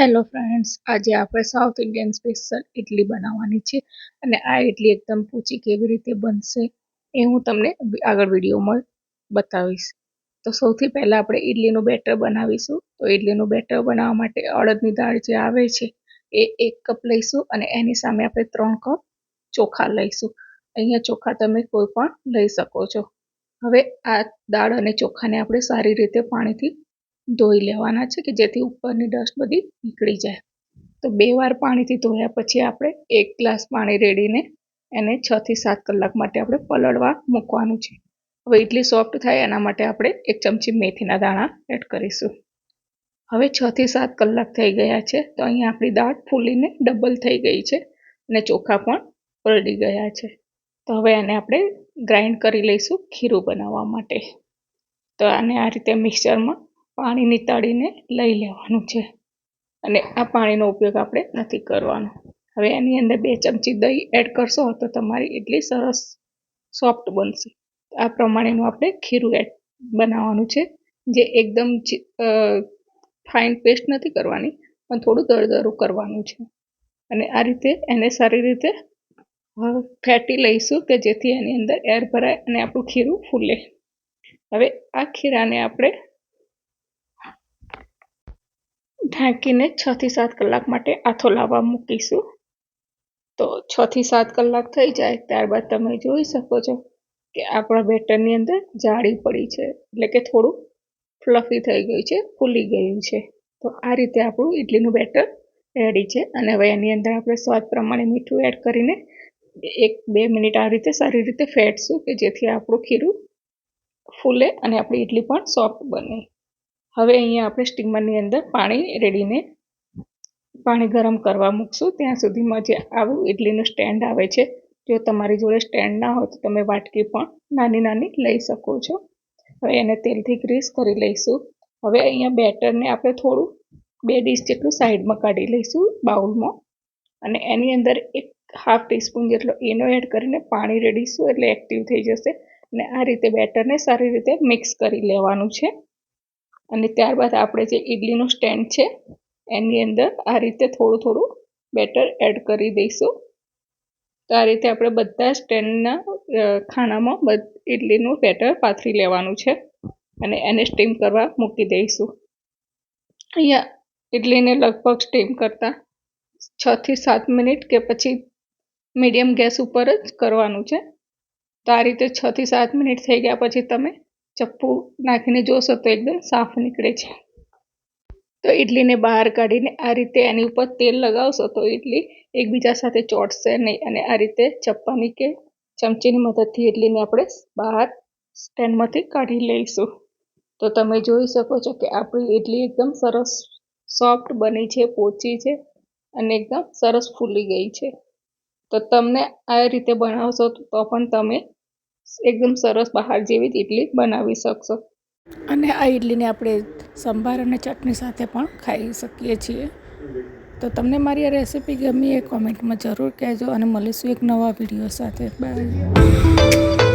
Hello friends, આજે આપણે south Indian special idli બનાવવાની છે અને આ ઇડલી એકદમ પૂચી કેવી રીતે બનશે એ હું તમને આગળ વિડીયોમાં બતાવીશ. તો સૌથી પહેલાં આપણે ઇડલીનું બેટર બનાવીશું. તો ઇડલીનું બેટર બનાવવા માટે અડદની દાળ જે આવે છે એ 1 કપ લઈશું અને એની સામે આપણે 3 કપ ચોખા લઈશું. અહીંયા ચોખા તમે કોઈ પણ લઈ શકો છો. હવે આ દાળ અને ચોખાને આપણે સારી રીતે પાણીથી ધોઈ લેવાના છે કે જેથી ઉપરની ડસ્ટ બધી નીકળી જાય. તો 2 વાર પાણીથી ધોયા પછી આપણે 1 ગ્લાસ પાણી રેડીને એને 6 થી 7 કલાક માટે આપણે પલળવા મૂકવાનું છે. હવે ઇડલી સોફ્ટ થાય એના માટે આપણે 1 ચમચી મેથીના દાણા એડ કરીશું. હવે 6 થી 7 કલાક થઈ ગયા છે. તો અહીંયા આપણી દાળ ફૂલીને ડબલ થઈ ગઈ છે અને ચોખા પણ પલળી ગયા છે. તો હવે એને આપણે ગ્રાઇન્ડ કરી લઈશું ખીરું બનાવવા માટે. તો આને આ રીતે મિક્સરમાં પાણી નીતાળીને લઈ લેવાનું છે અને આ પાણીનો ઉપયોગ આપણે નથી કરવાનો. હવે એની અંદર 2 ચમચી દહીં એડ કરશો તો તમારી ઇડલી સરસ સોફ્ટ બનશે. આ પ્રમાણેનું આપણે ખીરું બનાવવાનું છે, જે એકદમ ફાઇન પેસ્ટ નથી કરવાની પણ થોડું દરદરું કરવાનું છે. અને આ રીતે એને સારી રીતે ફેટી લઈશું કે જેથી એની અંદર એર ભરાય અને આપણું ખીરું ફૂલે. હવે આ ખીરાને આપણે ઢાંકીને 6 થી 7 કલાક માટે આથો લાવવા મૂકીશું. તો 6 થી 7 કલાક થઈ જાય ત્યારબાદ તમે જોઈ શકો છો કે આપણા બેટરની અંદર જાળી પડી છે, એટલે કે થોડું ફ્લફી થઈ ગયું છે, ફૂલી ગયું છે. તો આ રીતે આપણું ઇડલીનું બેટર રેડી છે. અને હવે એની અંદર આપણે સ્વાદ પ્રમાણે મીઠું એડ કરીને 1-2 મિનિટ આ રીતે સારી રીતે ફેટશું કે જેથી આપણું ખીરું ફૂલે અને આપણી ઇડલી પણ સોફ્ટ બને. હવે અહીંયા આપણે સ્ટીમરની અંદર પાણી ગરમ કરવા મૂકશું. ત્યાં સુધીમાં જે આવું ઇડલીનું સ્ટેન્ડ આવે છે, જો તમારી જોડે સ્ટેન્ડ ના હોય તો તમે વાટકી પણ નાની લઈ શકો છો. હવે એને તેલથી ગ્રીસ કરી લઈશું. હવે અહીંયા બેટરને આપણે થોડું 2 ડીશ જેટલું સાઈડમાં કાઢી લઈશું બાઉલમાં અને એની અંદર 1/2 ટીસ્પૂન જેટલો ઈનો એડ કરીને પાણી રેડીશું એટલે એક્ટિવ થઈ જશે. અને આ રીતે બેટરને સારી રીતે મિક્સ કરી લેવાનું છે. અને ત્યારબાદ આપણે જે ઇડલીનું સ્ટેન્ડ છે એની અંદર આ રીતે થોડું બેટર એડ કરી દઈશું. તો આ રીતે આપણે બધા સ્ટેન્ડના ખાનામાં ઇડલીનું બેટર પાથરી લેવાનું છે અને એને સ્ટીમ કરવા મૂકી દઈશું. અહીંયા ઇડલીને લગભગ સ્ટીમ કરતાં 6 થી 7 મિનિટ કે પછી મીડિયમ ગેસ ઉપર જ કરવાનું છે. તો આ રીતે 6 થી 7 મિનિટ થઈ ગયા પછી તમે ચપ્પુ નાખીને જોશો તો એકદમ સાફ નીકળે છે. તો ઇડલીને બહાર કાઢીને આ રીતે એની ઉપર તેલ લગાવશો તો ઇડલી એકબીજા સાથે ચોંટશે નહીં અને આ રીતે ચપ્પાની કે ચમચીની મદદથી ઇડલીને આપણે બહાર સ્ટેન્ડમાંથી કાઢી લઈશું. તો તમે જોઈ શકો છો કે આપણી ઇડલી એકદમ સરસ સોફ્ટ બની છે, પોચી છે અને એકદમ સરસ ફૂલી ગઈ છે. તો તમને આ રીતે બનાવશો તો પણ તમે એકદમ સરસ બહાર જેવી જ ઇડલી બનાવી શકશો. અને આ ઇડલીને આપણે સંભાર અને ચટણી સાથે પણ ખાઈ શકીએ છીએ. તો તમને મારી આ રેસીપી ગમી એ કોમેન્ટમાં જરૂર કહેજો અને મળીશું એક નવા વિડીયો સાથે. બાય.